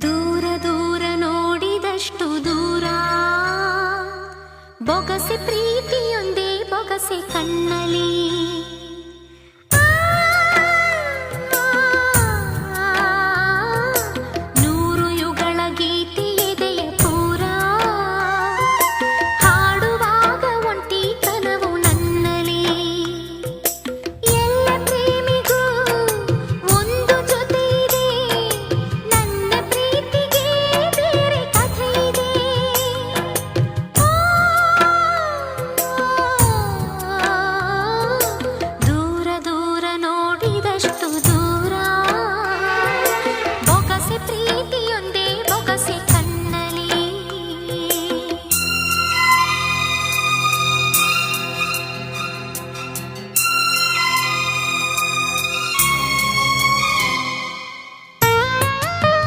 ದೂರ ದೂರ ನೋಡಿದಷ್ಟು ದೂರ, ಬೊಗಸೆ ಪ್ರೀತಿಯೊಂದೇ ಬೊಗಸೆ ಕಣ್ಣಲಿ. ನೂರು ಯುಗಳ ಗೀತೆ ಎದೆಯ ಪೂರ, ಹಾಡುವಾಗ ಒಂಟಿ ಕನವು ನನ್ನಲಿ. ಎಲ್ಲ ಪ್ರೇಮಿಗೂ ಒಂದು ಜೊತೆ ಇದೆ, ನನ್ನ ಪ್ರೀತಿಗೆ ಬೇರೆ ಕಥೆ ಇದೆ. ದೂರ ದೂರ ನೋಡಿದಷ್ಟು ದೂರ, ಬೊಗಸೆ ಪ್ರೀತಿ